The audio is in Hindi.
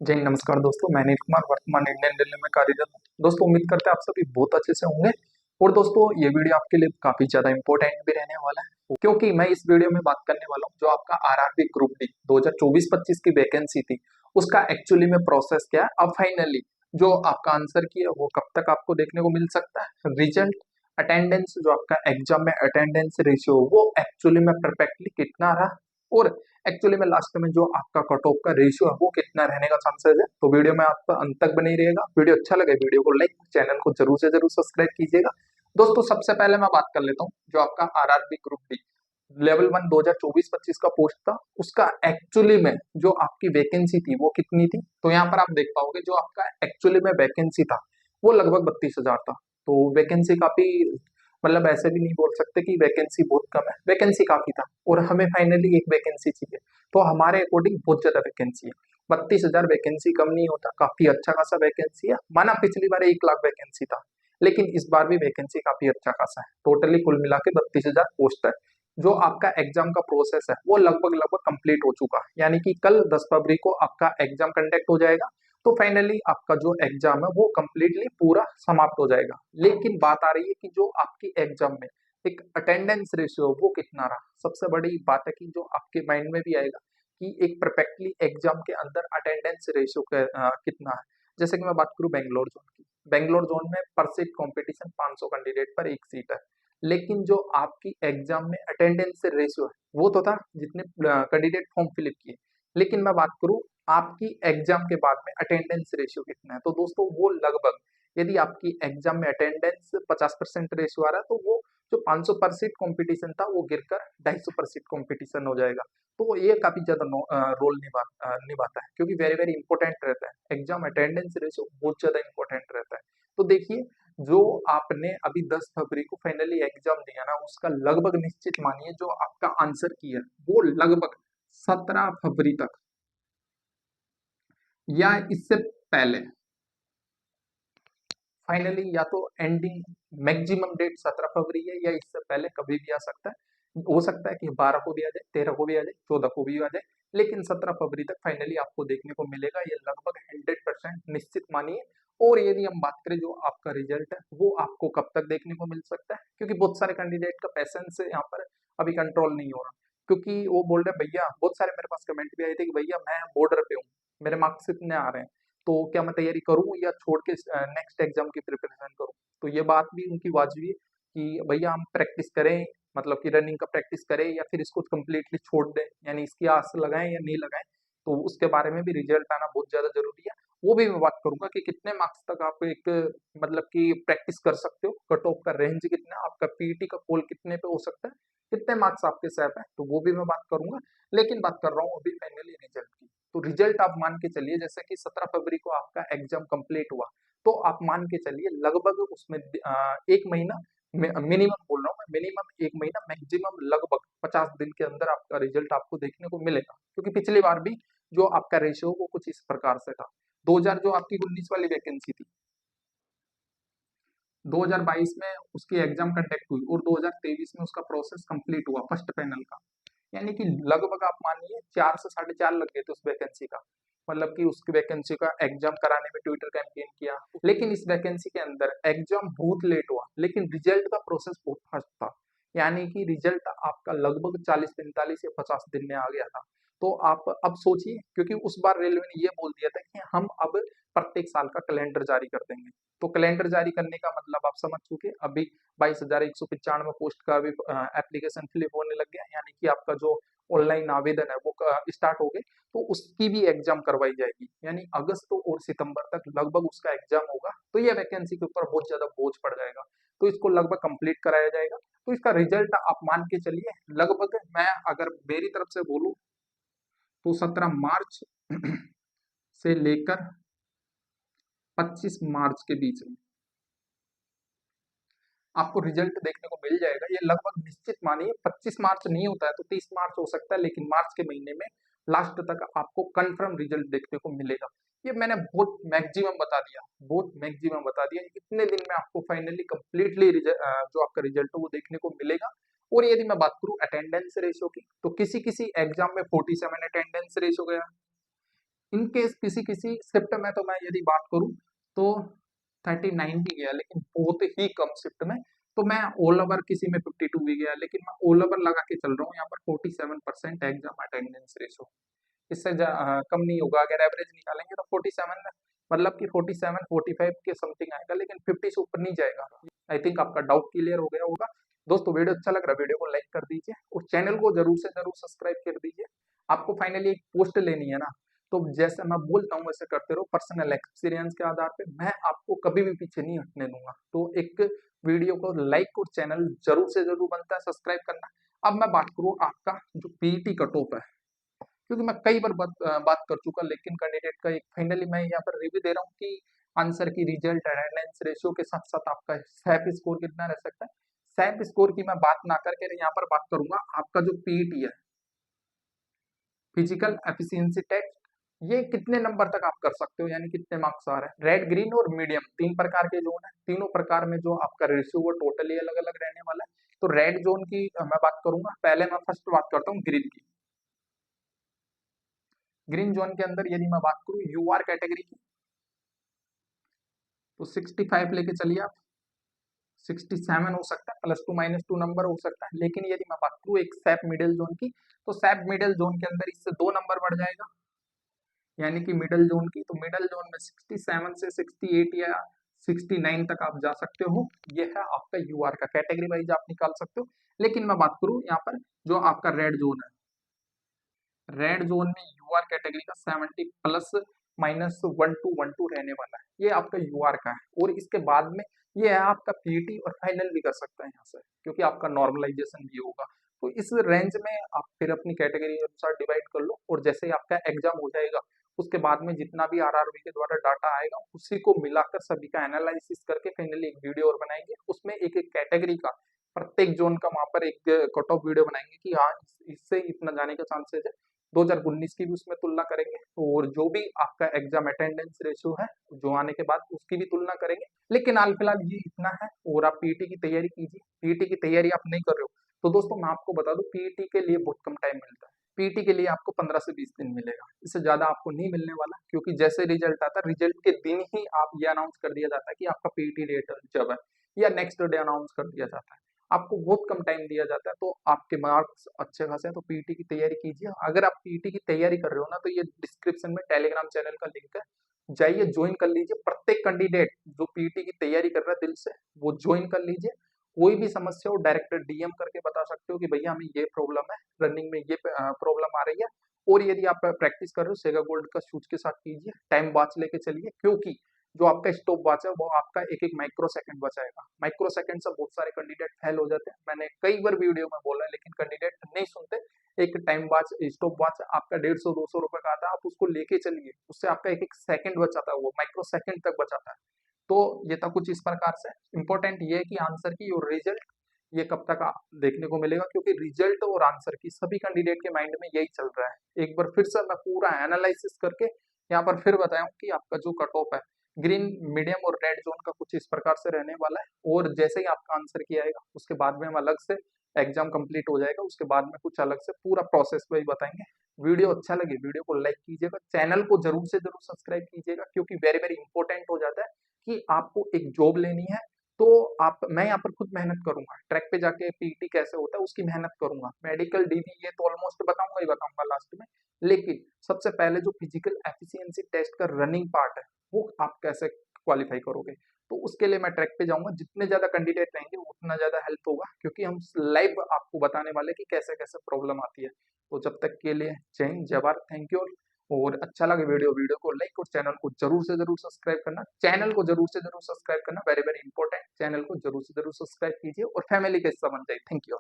जय हिंद, नमस्कार दोस्तों। मैं नील कुमार वर्तमान इंडियन रेलवे में कार्यरत हूँ। दोस्तों, उम्मीद करते हैं आप सभी बहुत अच्छे से होंगे। और दोस्तों, ये वीडियो आपके लिए काफी ज्यादा इंपॉर्टेंट भी रहने वाला है, क्योंकि मैं इस वीडियो में बात करने वाला हूँ जो आपका आरआरबी ग्रुप डी 2024-25 की वैकेंसी थी, उसका एक्चुअली में प्रोसेस क्या है। अब फाइनली जो आपका आंसर की है वो कब तक आपको देखने को मिल सकता है, रिजल्ट, अटेंडेंस, जो आपका एग्जाम में अटेंडेंस रेशियो वो एक्चुअली में परफेक्टली कितना रहा, और एक्चुअली में लास्ट में जो आपका कट ऑफ का रेशियो है वो कितना रहने का चांसेस है। तो वीडियो में आप अंत तक बने ही रहेगा। वीडियो अच्छा लगे वीडियो को लाइक, चैनल को जरूर से जरूर सब्सक्राइब कीजिएगा। दोस्तों, सबसे पहले मैं बात कर लेता हूँ जो आपका आरआरबी ग्रुप डी लेवल 1 2024-25 का पोस्ट था, उसका एक्चुअली में जो आपकी वैकेंसी थी वो कितनी थी। तो यहाँ पर आप देख पाओगे जो आपका एक्चुअली में वैकेंसी था वो लगभग 32,000 था। तो वैकेंसी काफी, मतलब ऐसे भी नहीं बोल सकते कि वैकेंसी बहुत कम है, वैकेंसी काफी था और हमें फाइनली एक वैकेंसी चाहिए। तो हमारे अकॉर्डिंग बहुत ज्यादा वैकेंसी है। 32,000 वैकेंसी कम नहीं होता, काफी अच्छा खासा वैकेंसी है। माना पिछली बार 1 लाख वैकेंसी था, लेकिन इस बार भी वैकेंसी काफी अच्छा खासा है। टोटली कुल मिला के 32,000 पोस्ट है। जो आपका एग्जाम का प्रोसेस है वो लगभग लगभग कंप्लीट हो चुका है, यानी कि कल 10 फरवरी को आपका एग्जाम कंडक्ट हो जाएगा। तो फाइनली आपका जो एग्जाम है वो कंप्लीटली पूरा समाप्त हो जाएगा। लेकिन बात आ रही है कि जो आपकी एग्जाम में एक अटेंडेंस रेशियो वो कितना रहा। सबसे बड़ी बात है कि जो आपके माइंड में भी आएगा कि एक परफेक्टली एग्जाम के अंदर अटेंडेंस रेशियो कितना है। जैसे कि मैं बात करूं बेंगलोर जोन की, बेंगलोर जोन में पर सीट कंपटीशन 500 कैंडिडेट पर एक सीट है। लेकिन जो आपकी एग्जाम में अटेंडेंस रेशियो है वो तो था जितने कैंडिडेट फॉर्म फिलअप किए। लेकिन मैं बात करूं आपकी एग्जाम के बाद में अटेंडेंस रेशियो कितना है, तो दोस्तों वो लगभग, यदि आपकी एग्जाम में अटेंडेंस 50% रेशियो आ रहा है तो वो जो 500 पर सीट कॉम्पिटिशन था वो गिरकर 250 पर सीट कॉम्पिटिशन हो जाएगा। तो ये काफी ज्यादा रोल निभाता है, क्योंकि वेरी वेरी इंपॉर्टेंट रहता है। एग्जाम अटेंडेंस रेशियो बहुत ज्यादा इंपॉर्टेंट रहता है। तो देखिए, जो आपने अभी 10 फरवरी को फाइनली एग्जाम दिया ना, उसका लगभग निश्चित मानिए जो आपका आंसर की है वो लगभग 17 फरवरी तक या इससे पहले फाइनली, या तो एंडिंग मैक्सिमम डेट 17 फरवरी है या इससे पहले कभी भी आ सकता है। हो सकता है कि 12 को भी आ जाए, 13 को भी आ जाए, 14 को भी आ जाए, लेकिन 17 फरवरी तक फाइनली आपको देखने को मिलेगा। ये लगभग 100% निश्चित मानिए। और यदि हम बात करें जो आपका रिजल्ट है वो आपको कब तक देखने को मिल सकता है, क्योंकि बहुत सारे कैंडिडेट का पेशेंस यहाँ पर अभी कंट्रोल नहीं हो रहा, क्योंकि वो बोल रहे भैया, बहुत सारे मेरे पास कमेंट भी आए थे कि भैया मैं बॉर्डर पे हूँ, मेरे मार्क्स इतने आ रहे हैं, तो क्या मैं तैयारी करूं या छोड़ के नेक्स्ट एग्जाम की प्रिपरेशन करूं। तो ये बात भी उनकी वाजिबी है कि भैया हम प्रैक्टिस करें, मतलब कि रनिंग का प्रैक्टिस करें या फिर इसको कम्प्लीटली छोड़ दें, यानी इसकी आस लगाएं या नहीं लगाएं। तो उसके बारे में भी रिजल्ट आना बहुत ज्यादा जरूरी है। वो भी मैं बात करूंगा कि कितने मार्क्स तक आप एक, मतलब कि प्रैक्टिस कर सकते हो, कट ऑफ का रेंज कितना, आपका पीटी का पोल कितने पे हो सकता है, कितने मार्क्स आपके सेफ है, तो वो भी मैं बात करूंगा। लेकिन बात कर रहा हूँ अभी फाइनली रिजल्ट की। तो रिजल्ट आप मान के चलिए, जैसे कि 17 फरवरी को आपका एग्जाम कंप्लीट हुआ, तो आप मान के चलिए लगभग उसमें 1 महीना, मिनिमम बोल रहा हूँ मैं, मिनिमम 1 महीना, मैक्सिमम लगभग 50 दिन के अंदर आपका रिजल्ट आपको देखने को मिलेगा। क्योंकि पिछली बार भी जो आपका रेशियो वो कुछ इस प्रकार से था। 2000 जो आपकी 19 वाली वैकेंसी थी, 2022 में उसकी एग्जाम कंडक्ट हुई और 2023 में उसका प्रोसेस कंप्लीट हुआ फर्स्ट पैनल का। यानी कि लगभग आप मानिए 4 से 4.5 लग गए थे उस वैकेंसी का, मतलब कि उसकी वैकेंसी का एग्जाम कराने में ट्विटर कैंपेन किया। लेकिन इस वैकेंसी के अंदर एग्जाम बहुत लेट हुआ, लेकिन रिजल्ट का प्रोसेस बहुत फास्ट था। यानी कि रिजल्ट आपका लगभग 40, 45 या 50 दिन में आ गया था। तो आप अब सोचिए, क्योंकि उस बार रेलवे ने ये बोल दिया था कि हम अब प्रत्येक साल का कैलेंडर जारी कर देंगे। तो कैलेंडर जारी करने का मतलब आप समझ चुके, अभी 22,195 पोस्ट का भी एप्लीकेशन फिलअप होने लग गया, यानी कि आपका जो ऑनलाइन आवेदन है वो स्टार्ट हो गए। तो उसकी भी एग्जाम करवाई जाएगी, यानी अगस्त और सितंबर तक लगभग उसका एग्जाम होगा। तो ये वैकेंसी के ऊपर बहुत ज्यादा बोझ पड़ जाएगा, तो इसको लगभग कंप्लीट कराया जाएगा। तो इसका रिजल्ट आप मान के चलिए लगभग, मैं अगर मेरी तरफ से बोलूं तो 17 मार्च से लेकर 25 मार्च के बीच में आपको रिजल्ट देखने को मिल जाएगा। ये लगभग निश्चित मानिए, 25 मार्च नहीं होता है तो 30 मार्च हो सकता है, लेकिन मार्च के महीने में लास्ट तक आपको कंफर्म रिजल्ट देखने को मिलेगा। ये मैंने बहुत मैक्सिमम बता दिया, बहुत मैक्सिमम बता दिया। इतने दिन में आपको फाइनली कंप्लीटली जो आपका रिजल्ट है वो देखने को मिलेगा। और यदि मैं बात करूं अटेंडेंस रेशियो की, तो किसी किसी एग्जाम में 47 अटेंडेंस रेशियो गया, इन केस किसी किसी शिफ्ट में तो मैं यदि बात करूं तो 39 भी गया, लेकिन बहुत ही कम शिफ्ट में। तो मैं ऑल ओवर किसी में 52 भी गया, लेकिन मैं ऑल ओवर लगा के चल रहा हूँ यहाँ पर 47% एग्जाम अटेंडेंस रेशो। इससे कम नहीं होगा। अगर एवरेज निकालेंगे तो 47 में मतलब कि 47 45 के समथिंग आएगा, लेकिन 50 से ऊपर नहीं जाएगा। आई थिंक आपका डाउट क्लियर हो गया होगा। दोस्तों वीडियो अच्छा लग रहा है, वीडियो को लाइक कर दीजिए और चैनल को जरूर से जरूर सब्सक्राइब कर दीजिए। आपको फाइनली एक पोस्ट लेनी है ना, तो जैसे मैं बोलता हूँ वैसे करते रहो। पर्सनल एक्सपीरियंस के आधार पे मैं आपको कभी भी पीछे नहीं हटने दूंगा। तो एक वीडियो को लाइक और चैनल जरूर से जरूर बनता है सब्सक्राइब करना। अब मैं बात करूँ आपका जो पीईटी कट ऑफ है, क्योंकि मैं कई बार बात कर चुका, लेकिन कैंडिडेट का एक फाइनली मैं यहाँ पर रिव्यू दे रहा हूँ कि आंसर की रिजल्ट अटेंडेंस रेशियो के साथ साथ आपका सैप स्कोर कितना रह सकता है। सैप स्कोर की मैं बात ना करके यहाँ पर बात करूंगा आपका जो पीईटी है, फिजिकल एफिशिएंसी टेस्ट, ये कितने नंबर तक आप कर सकते हो, यानी कितने मार्क्स आ रहे हैं। रेड, ग्रीन और मीडियम 3 प्रकार के जोन है। तीनों प्रकार में जो आपका रेशियो वो टोटली अलग अलग रहने वाला है। तो रेड जोन की मैं बात करूंगा। पहले मैं फर्स्ट बात करता हूँ ग्रीन की। ग्रीन जोन के अंदर यदि मैं बात करूं यूआर कैटेगरी की, तो 65 लेके चलिए आप। 67 हो सकता है, +2 - 2 नंबर हो सकता है। लेकिन यदि मैं बात करूं एक सैप मिडिल जोन की, तो सैप मिडिल जोन के अंदर इससे 2 नंबर बढ़ जाएगा, यानी कि मिडिल जोन की। तो मिडिल जोन में 67 से 68 या 69 तक आप जा सकते हो। ये है आपका यूआर का, कैटेगरी वाइज आप निकाल सकते हो। लेकिन मैं बात करूं यहाँ पर जो आपका रेड जोन है, रेड जोन में यूआर कैटेगरी का 70 +-1212 रहने वाला है। ये आपका यूआर का है। और इसके बाद में ये है आपका पीटी और फाइनल भी कर सकता है यहाँ से, क्योंकि आपका नॉर्मलाइजेशन भी होगा। तो इस रेंज में आप फिर अपनी कैटेगरी के अनुसार डिवाइड कर लो, और जैसे ही आपका एग्जाम हो जाएगा उसके बाद में जितना भी आरआरबी के द्वारा डाटा आएगा उसी को मिलाकर सभी का एनालिसिस करके फाइनली एक वीडियो और बनाएंगे। उसमें एक एक कैटेगरी का, प्रत्येक जोन का वहां पर एक कट ऑफ वीडियो बनाएंगे कि हाँ इससे इतना जाने का चांसेस है। 2019 की भी उसमें तुलना करेंगे, और जो भी आपका एग्जाम अटेंडेंस रेशियो है जो आने के बाद उसकी भी तुलना करेंगे। लेकिन हाल फिलहाल ये इतना है, और आप पीटी की तैयारी कीजिए। पीटी की तैयारी आप नहीं कर रहे हो तो दोस्तों मैं आपको बता दूं पीटी के लिए बहुत कम टाइम मिलता है। पीटी के लिए आपको 15 से 20 दिन मिलेगा, इससे ज्यादा आपको नहीं मिलने वाला। क्योंकि जैसे रिजल्ट आता है, रिजल्ट के दिन ही आप ये अनाउंस कर दिया जाता है कि आपका पीटी डेट जब है, या नेक्स्ट डे अनाउंस कर दिया जाता है। आपको बहुत कम टाइम दिया जाता है, तो आपके मार्क्स अच्छे खासे हैं। तो पीटी की तैयारी कीजिए। अगर आप पीटी की तैयारी कर रहे हो ना, तो ये डिस्क्रिप्शन में टेलीग्राम चैनल का लिंक है, जाइए ज्वाइन कर लीजिए। प्रत्येक कैंडिडेट जो पीटी की तैयारी कर रहा है दिल से, वो ज्वाइन कर लीजिए। कोई भी समस्या हो डायरेक्ट डीएम करके बता सकते हो कि भैया हमें ये प्रॉब्लम है, रनिंग में ये प्रॉब्लम आ रही है। और यदि आप प्रैक्टिस कर रहे हो सेगा गोल्ड का शूज के साथ कीजिए, टाइम वॉच लेके चलिए, क्योंकि जो आपका स्टॉप वॉच है वो आपका एक एक माइक्रो सेकंड बचाएगा। माइक्रो सेकंड से बहुत सारे कैंडिडेट फेल हो जाते हैं, मैंने कई बार वीडियो में बोला है, लेकिन कैंडिडेट नहीं सुनते। एक टाइम वॉच, स्टॉप वॉच आपका 150-200 रुपए का आता है, आप उसको लेके चलिए, उससे आपका एक एक सेकंड बचाता है, वो माइक्रो सेकंड तक बचाता है। तो ये था कुछ इस प्रकार से। इंपॉर्टेंट ये है कि आंसर की और रिजल्ट ये कब तक देखने को मिलेगा, क्योंकि रिजल्ट और आंसर की सभी कैंडिडेट के माइंड में यही चल रहा है। एक बार फिर से मैं पूरा एनालिसिस करके यहाँ पर फिर बताया कि आपका जो कट ऑफ है ग्रीन, मीडियम और रेड जोन का कुछ इस प्रकार से रहने वाला है। और जैसे ही आपका आंसर किया आएगा उसके बाद में हम अलग से एग्जाम कंप्लीट हो जाएगा, उसके बाद में कुछ अलग से पूरा प्रोसेस वही बताएंगे। वीडियो अच्छा लगे वीडियो को लाइक कीजिएगा, चैनल को जरूर से जरूर सब्सक्राइब कीजिएगा, क्योंकि वेरी वेरी इंपॉर्टेंट हो जाता है कि आपको एक जॉब लेनी है। तो आप, मैं यहाँ पर खुद मेहनत करूंगा, ट्रैक पे जाके पीटी कैसे होता है उसकी मेहनत करूंगा, मेडिकल डीबी ये तो ऑलमोस्ट बताऊंगा ही बताऊंगा लास्ट में। लेकिन सबसे पहले जो फिजिकल एफिशिएंसी टेस्ट का रनिंग पार्ट है वो आप कैसे क्वालिफाई करोगे, तो उसके लिए मैं ट्रैक पे जाऊंगा। जितने ज्यादा कैंडिडेट रहेंगे उतना ज्यादा हेल्प होगा, क्योंकि हम लाइव आपको बताने वाले कि कैसे कैसे प्रॉब्लम आती है। तो जब तक के लिए जय हिंद, जय भारत, थैंक यू। और अच्छा लगे वीडियो को लाइक और चैनल को जरूर से जरूर सब्सक्राइब करना, चैनल को जरूर से जरूर सब्सक्राइब करना, वेरी वेरी इंपॉर्टेंट। चैनल को जरूर से जरूर सब्सक्राइब कीजिए और फैमिली के हिस्सा बन जाइए। Thank you.